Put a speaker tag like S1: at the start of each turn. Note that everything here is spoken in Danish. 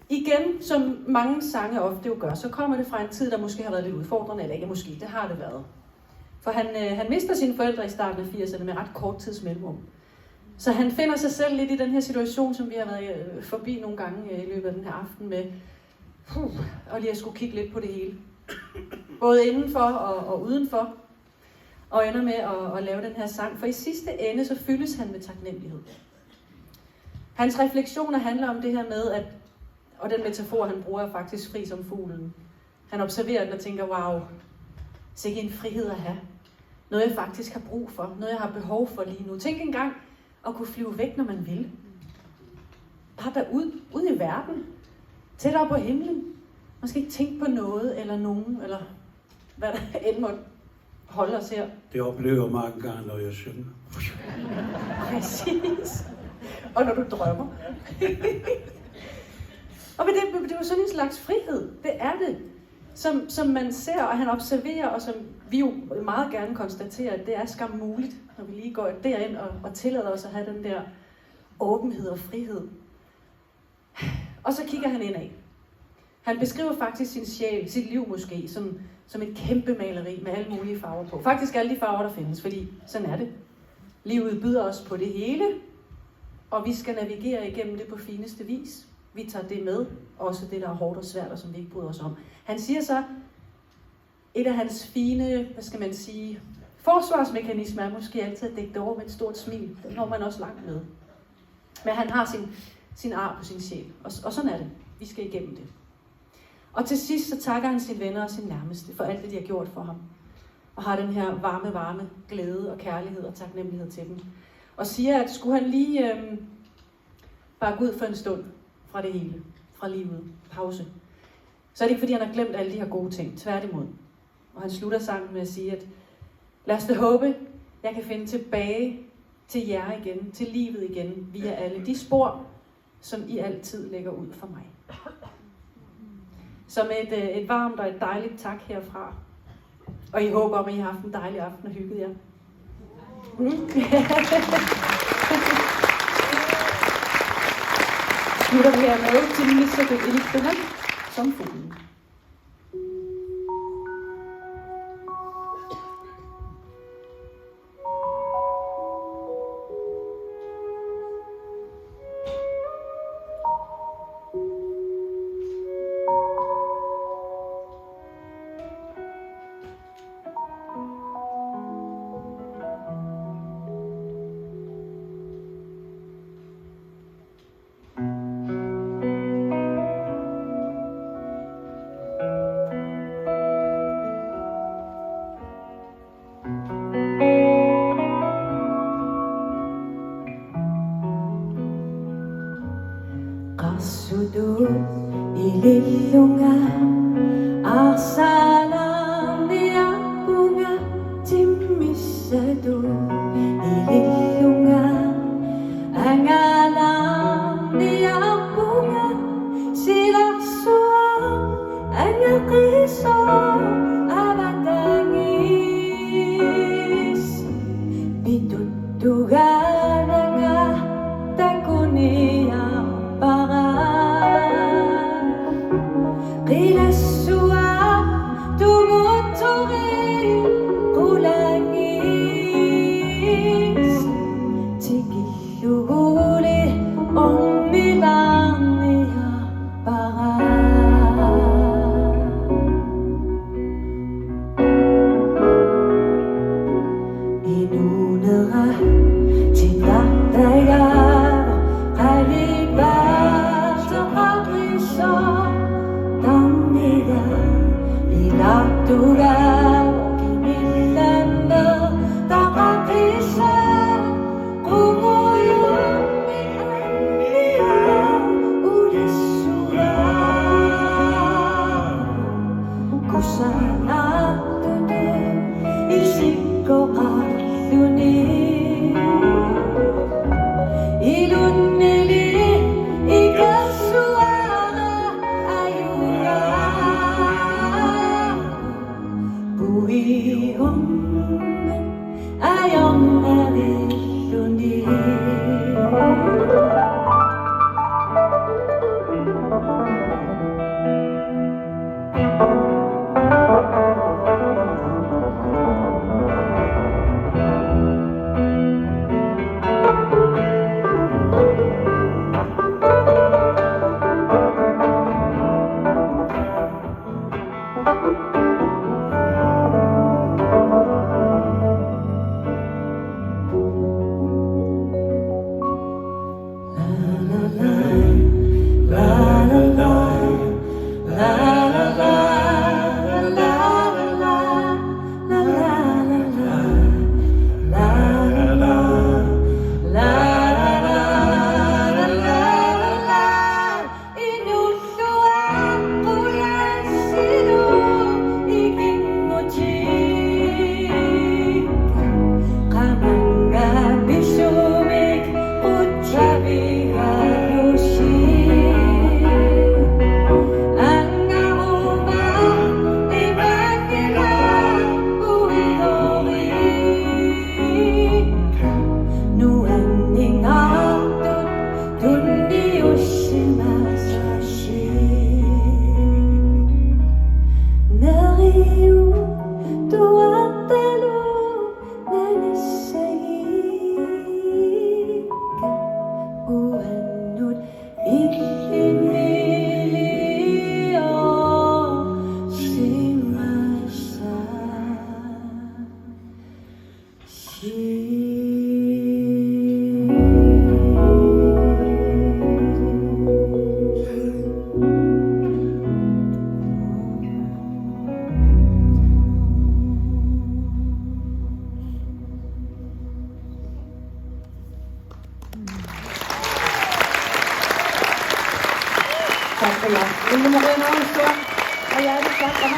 S1: Igen, som mange sange ofte jo gør, så kommer det fra en tid, der måske har været lidt udfordrende, eller ikke måske, det har det været. For han mister sine forældre i starten af 80'erne med ret kort tids mellemrum. Så han finder sig selv lidt i den her situation, som vi har været forbi nogle gange i løbet af den her aften med, og lige at skulle kigge lidt på det hele. Både indenfor og udenfor, og ender med at lave den her sang. For i sidste ende, så fyldes han med taknemmelighed. Hans refleksioner handler om det her med, at, og den metafor, han bruger, er faktisk fri som fuglen. Han observerer den og tænker, wow, sikke en frihed at have. Noget jeg faktisk har brug for, noget jeg har behov for lige nu. Tænk engang at kunne flyve væk, når man vil. Bare derud, ud i verden, tættere på himlen. Man skal ikke tænke på noget eller nogen, eller hvad der end måtte holde os her.
S2: Det oplever mange gange, når jeg synger.
S1: Præcis. Og når du drømmer. Og det er jo sådan en slags frihed. Det er det, som man ser, og han observerer, og som vi jo meget gerne konstaterer, at det er skam muligt, når vi lige går derind og tillader os at have den der åbenhed og frihed. Og så kigger han indad. Han beskriver faktisk sin sjæl, sit liv måske, som et kæmpe maleri med alle mulige farver på. Faktisk alle de farver, der findes, fordi sådan er det. Livet byder os på det hele, og vi skal navigere igennem det på fineste vis. Vi tager det med, også det, der er hårdt og svært, og som vi ikke bryder os om. Han siger så, et af hans fine, hvad skal man sige, forsvarsmekanismer er måske altid at dække det over med et stort smil. Det når man også langt med. Men han har sin ar på sin sjæl, og sådan er det. Vi skal igennem det. Og til sidst så takker han sine venner og sine nærmeste for alt det, de har gjort for ham. Og har den her varme glæde og kærlighed og taknemmelighed til dem. Og siger, at skulle han lige bare gå ud for en stund fra det hele, fra livet, pause, så er det ikke fordi, han har glemt alle de her gode ting. Tværtimod. Og han slutter sangen med at sige, at lad os da håbe, jeg kan finde tilbage til jer igen, til livet igen, via alle de spor, som I altid lægger ud for mig. Så med et varmt og et dejligt tak herfra. Og I håber om, at I har haft en dejlig aften og hygget jer. Slutter vi her med til Mr. Eliften som fuglen.
S3: Sudo ililunga asalam dia bunga timisado ililunga ang alam dia bunga sila suam ang akiso alatangis bitutugan ang takuniya قيل السواب تموتغي قلانيس تكيولي أمي لانيا بغا إنونغا تنغتايا قليبات قريسا Ilatugaw kinilanda takakisa kumulong ni Andia ulisugaw kusana tutu isip ko kalunin ilunili ikasuara ayuga
S1: Tak for jer. Lille Maria Nørrenstor og hjertet tak.